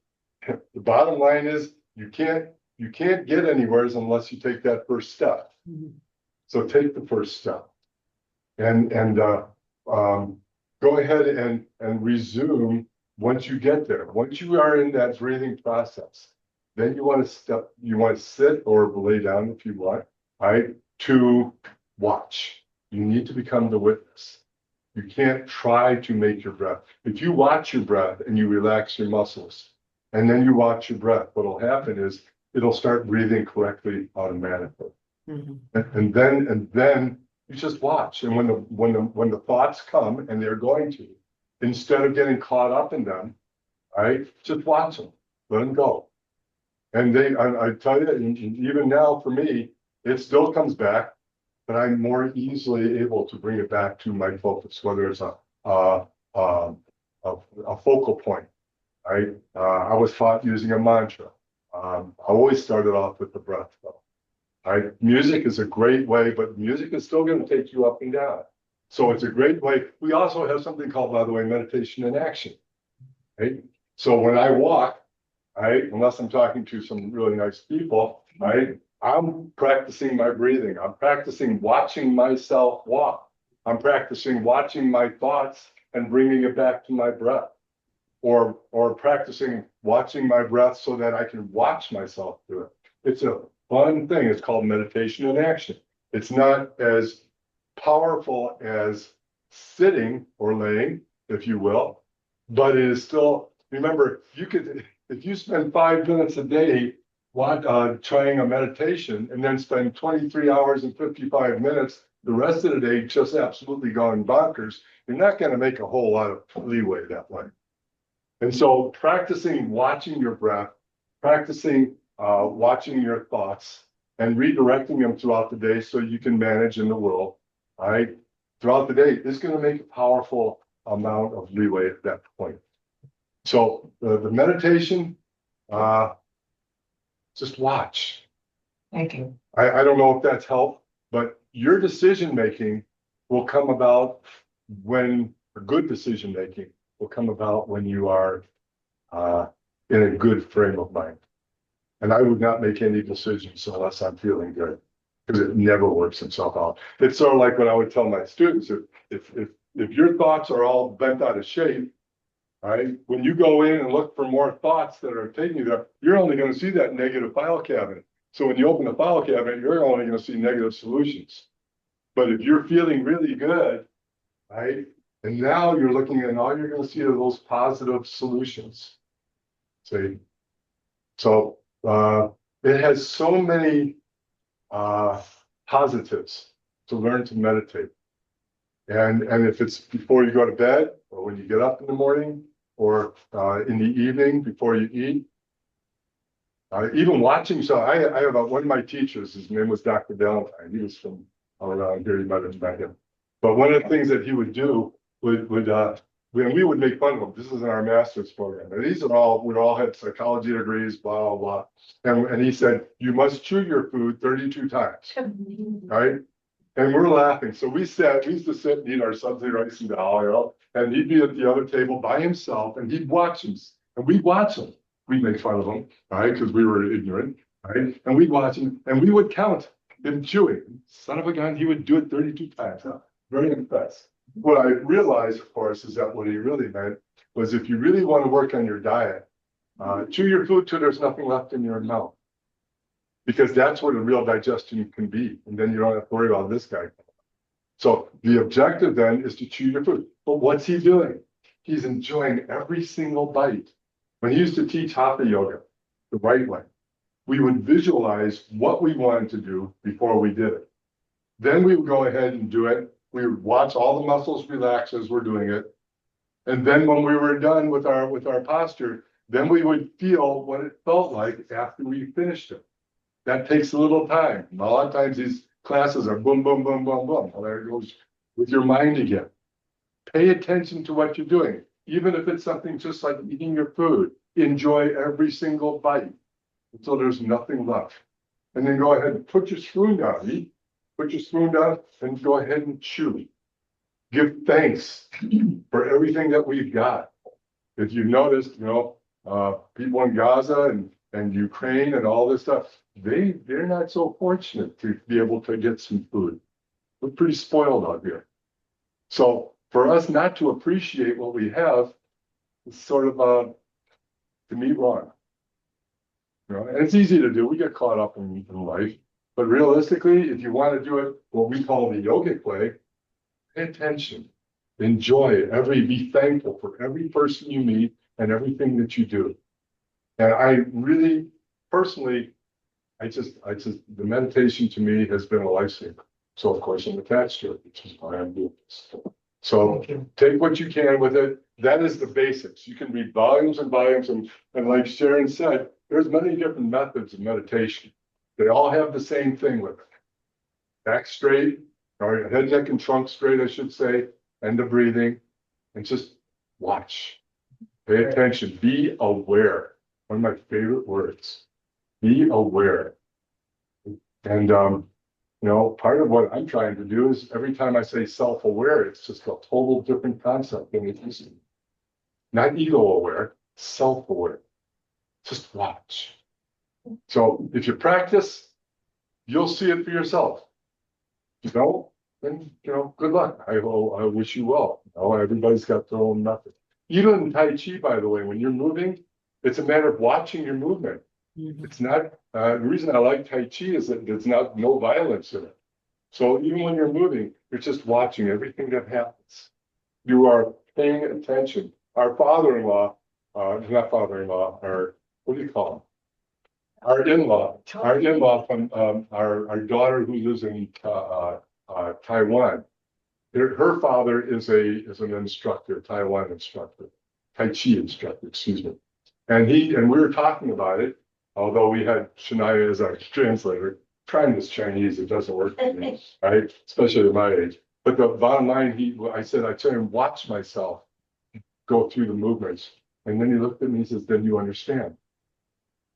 S1: the bottom line is you can't get anywhere unless you take that first step. So take the first step and go ahead and resume once you get there. Once you are in that breathing process, then you want to sit or lay down if you want, right? To watch. You need to become the witness. You can't try to make your breath. If you watch your breath and you relax your muscles, and then you watch your breath, what'll happen is it'll start breathing correctly automatically.
S5: Mhm.
S1: And then you just watch. And when the thoughts come, and they're going to, instead of getting caught up in them, right, just watch them, let them go. And I tell you, and even now for me, it still comes back, but I'm more easily able to bring it back to my focus, whether it's a, a, a focal point, right? I was taught using a mantra. I always started off with the breath, though. Right? Music is a great way, but music is still going to take you up and down. So it's a great way. We also have something called, by the way, meditation in action. Right? So when I walk, right, unless I'm talking to some really nice people, right, I'm practicing my breathing. I'm practicing watching myself walk. I'm practicing watching my thoughts and bringing it back to my breath. Or practicing watching my breath so that I can watch myself do it. It's a fun thing. It's called meditation in action. It's not as powerful as sitting or laying, if you will, but it is still, remember, you could, if you spend 5 minutes a day trying a meditation and then spend 23 hours and 55 minutes the rest of the day just absolutely going bonkers, you're not going to make a whole lot of leeway that way. And so practicing watching your breath, practicing watching your thoughts and redirecting them throughout the day so you can manage in the world, all right, throughout the day is going to make a powerful amount of leeway at that point. So the meditation, just watch.
S2: Thank you.
S1: I don't know if that's helped, but your decision making will come about when a good decision making will come about when you are in a good frame of mind. And I would not make any decisions unless I'm feeling good, because it never works itself out. It's sort of like when I would tell my students, if your thoughts are all bent out of shape, right, when you go in and look for more thoughts that are taking you there, you're only going to see that negative file cabinet. So when you open the file cabinet, you're only going to see negative solutions. But if you're feeling really good, right, and now you're looking and all you're going to see are those positive solutions. See? So it has so many positives to learn to meditate. And if it's before you go to bed, or when you get up in the morning, or in the evening before you eat, even watching. So I have one of my teachers, his name was Dr. Valentine. He was from around here, you might have met him. But one of the things that he would do when we would make fun of him, this is in our master's program, and we all had psychology degrees, blah, blah, blah. And he said, you must chew your food 32 times, right? And we're laughing. So we used to sit and eat our Subway rice and dal, and he'd be at the other table by himself, and he'd watch us, and we'd watch him. We'd make fun of him, right? Because we were ignorant, right? And we'd watch him, and we would count him chewing. Son of a gun, he would do it 32 times. Huh? Very impressed. What I realized, of course, is that what he really meant was if you really want to work on your diet, chew your food till there's nothing left in your mouth. Because that's what a real digestion can be. And then you don't have to worry about this guy. So the objective then is to chew your food. But what's he doing? He's enjoying every single bite. When he used to teach Hatha yoga the right way, we would visualize what we wanted to do before we did it. Then we would go ahead and do it. We would watch all the muscles relax as we're doing it. And then when we were done with our posture, then we would feel what it felt like after we finished it. That takes a little time. And a lot of times these classes are boom, boom, boom, boom, boom. Well, there it goes with your mind again. Pay attention to what you're doing. Even if it's something just like eating your food, enjoy every single bite until there's nothing left. And then go ahead and put your spoon down, eat, put your spoon down, and go ahead and chew. Give thanks for everything that we've got. If you've noticed, people in Gaza and Ukraine and all this stuff, they're not so fortunate to be able to get some food. We're pretty spoiled out here. So for us not to appreciate what we have is sort of to me wrong. And it's easy to do. We get caught up in life. But realistically, if you want to do it, what we call the yogic way, pay attention, enjoy be thankful for every person you meet and everything that you do. And I really, personally, the meditation to me has been a lifesaver. So of course I'm attached to it, which is why I'm doing this. So
S2: Thank you.
S1: take what you can with it. That is the basics. You can read volumes and volumes, and like Sharon said, there's many different methods of meditation. They all have the same thing with it. Back straight, or head, neck, and trunk straight, I should say, and the breathing, and just watch. Pay attention. Be aware. One of my favorite words. Be aware. And part of what I'm trying to do is every time I say self-aware, it's just a total different concept than it used to be. Not ego-aware, self-aware. Just watch. So if you practice, you'll see it for yourself. If you don't, then good luck. I wish you well. Everybody's got their own method. Even in Tai Chi, by the way, when you're moving, it's a matter of watching your movement. It's not, the reason I like Tai Chi is that there's no violence in it. So even when you're moving, you're just watching everything that happens. You are paying attention. Our father-in-law, not father-in-law, what do you call him? Our in-law from our daughter who lives in Taiwan. Her father is an instructor, Taiwan instructor, Tai Chi instructor, excuse me. And we were talking about it, although we had Shania as our translator. Trying this Chinese, it doesn't work for me, right? Especially at my age. But the bottom line, I said, I try and watch myself go through the movements. And then he looked at me and says, then you understand.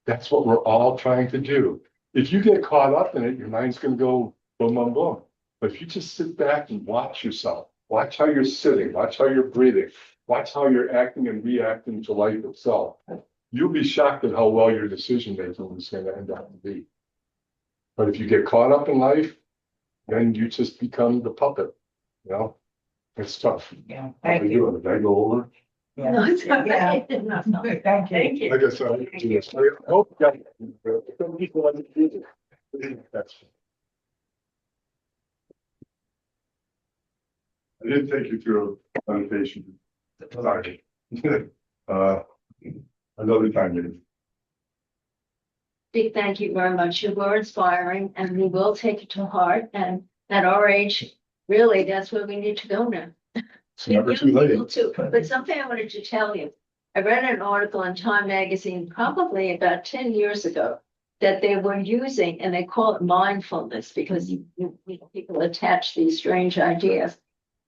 S1: That's what we're all trying to do. If you get caught up in it, your mind's going to go boom, boom, boom. But if you just sit back and watch yourself, watch how you're sitting, watch how you're breathing, watch how you're acting and reacting to life itself, you'll be shocked at how well your decision making is going to end up to be. But if you get caught up in life, then you just become the puppet. It's tough.
S2: Yeah,
S1: How
S2: thank
S1: you
S2: you.
S1: doing? Did I go over?
S2: Yeah.
S3: No, it's all
S2: Yeah.
S3: right. No, no.
S2: Thank you.
S3: Thank you.
S1: I guess I do this. I hope you got it. Some people like to do it. That's. I didn't take you through a meditation. Sorry. Another time, maybe.
S3: Big thank you very much. You were inspiring and we will take it to heart. And at our age, really, that's where we need to go now.
S1: It's never
S3: You
S1: too late.
S3: people too. But something I wanted to tell you. I read an article in Time Magazine probably about 10 years ago that they were using, and they call it mindfulness because people attach these strange ideas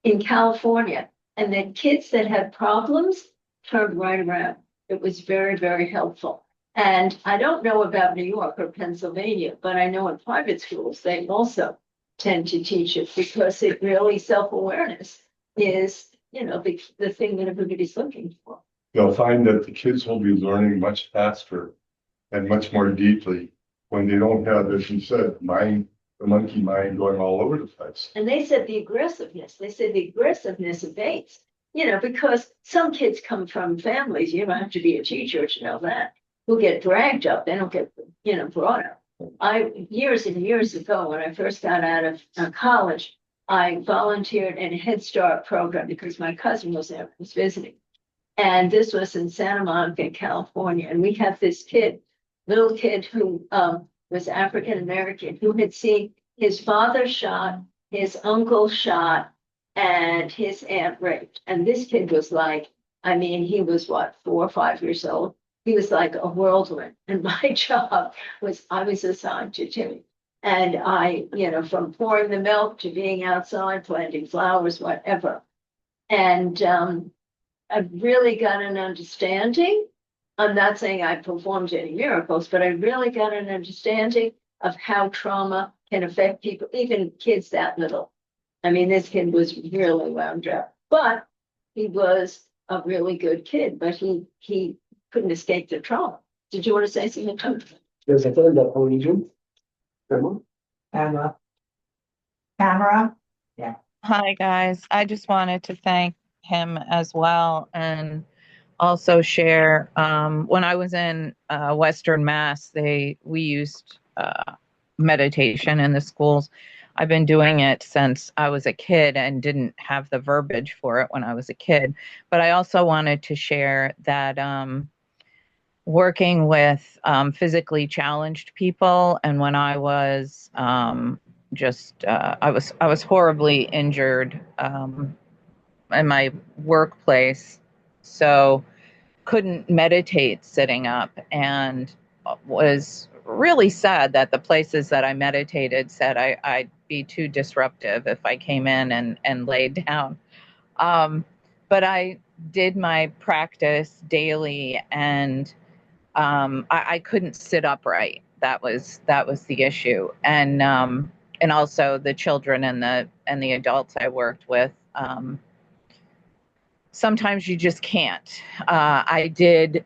S3: in California. And then kids that had problems turned right around. It was very, very helpful. And I don't know about New York or Pennsylvania, but I know in private schools, they also tend to teach it because it really self-awareness is, the thing that everybody's looking for.
S1: You'll find that the kids will be learning much faster and much more deeply when they don't have, as you said, the monkey mind going all over the place.
S3: And they said the aggressiveness abates, because some kids come from families, you don't have to be a teacher to know that, who get dragged up, they don't get, brought up. Years and years ago, when I first got out of college, I volunteered in a Head Start program because my cousin was there, was visiting. And this was in Santa Monica, California. And we had this little kid who was African-American, who had seen his father shot, his uncle shot, and his aunt raped. And this kid was like, he was 4 or 5 years old. He was like a whirlwind. And my job was, I was assigned to Timmy. And from pouring the milk to being outside, planting flowers, whatever. And I really got an understanding. I'm not saying I performed any miracles, but I really got an understanding of how trauma can affect people, even kids that little. This kid was really wound up, but he was a really good kid, but he couldn't escape the trauma. Did you want to say something, Tom?
S6: There's a third that origin.
S2: Camera.
S7: Hi, guys. I just wanted to thank him as well and also share when I was in Western Mass, we used meditation in the schools. I've been doing it since I was a kid and didn't have the verbiage for it when I was a kid. But I also wanted to share that working with physically challenged people, and when I was I was horribly injured in my workplace, so couldn't meditate sitting up, and was really sad that the places that I meditated said I'd be too disruptive if I came in and laid down. But I did my practice daily, and I couldn't sit upright. That was the issue, and also the children and the adults I worked with. Sometimes you just can't. I did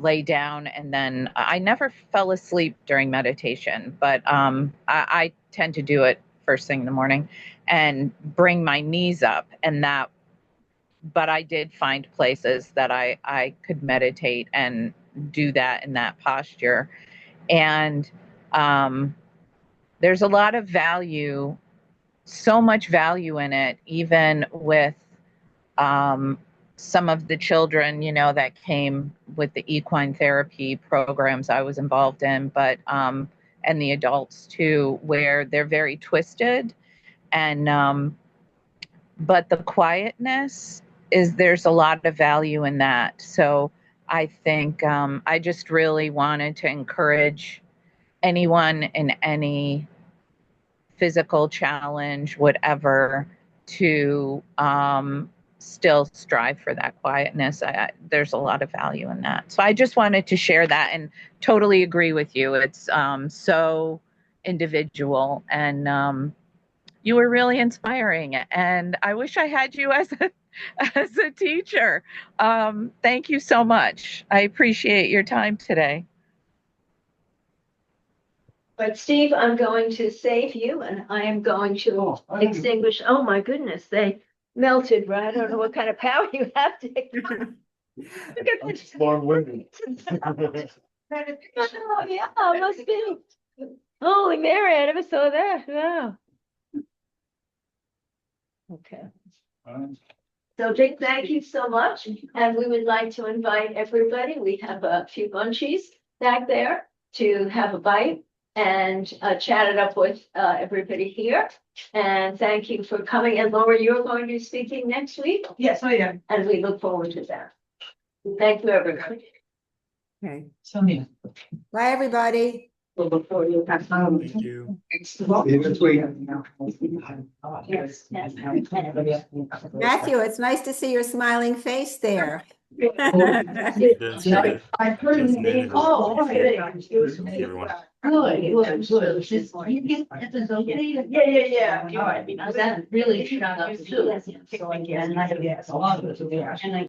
S7: lay down, and then I never fell asleep during meditation, but I tend to do it first thing in the morning and bring my knees up, but I did find places that I could meditate and do that in that posture. And there's a lot of value, so much value in it, even with some of the children, that came with the equine therapy programs I was involved in, but and the adults too, where they're very twisted, and but the quietness there's a lot of value in that. So I think I just really wanted to encourage anyone in any physical challenge, whatever, to still strive for that quietness. There's a lot of value in that. So I just wanted to share that, and totally agree with you. It's so individual, and you were really inspiring, and I wish I had you as a teacher. Thank you so much. I appreciate your time today.
S3: But Steve, I'm going to save you, and I am going to extinguish. Oh my goodness, they melted, right? I don't know what kind of power you have to. Look at
S1: I'm
S3: this.
S1: just long-winded.
S3: Oh, yeah, must be. Holy Mary, I never saw that. Wow. Okay. So Dick, thank you so much. And we would like to invite everybody. We have a few munchies back there to have a bite and chat it up with everybody here. And thank you for coming. And Laura, you're going to be speaking next week.
S2: Yes, I am.
S3: And we look forward to that. Thank you, everybody.
S5: Okay.
S2: Sonia.
S5: Bye, everybody.
S2: Before you have
S8: Thank you.
S2: Yes.
S5: Matthew, it's nice to see your smiling face there.
S8: Didn't see that.
S2: I heard
S8: Just
S2: his name.
S8: named it.
S2: Oh, okay.
S8: Everyone.
S2: Good. You get, it's okay. Yeah. All right. Because that really shot up too.
S3: Yes, yes.
S2: And I, yes, a lot of it. And I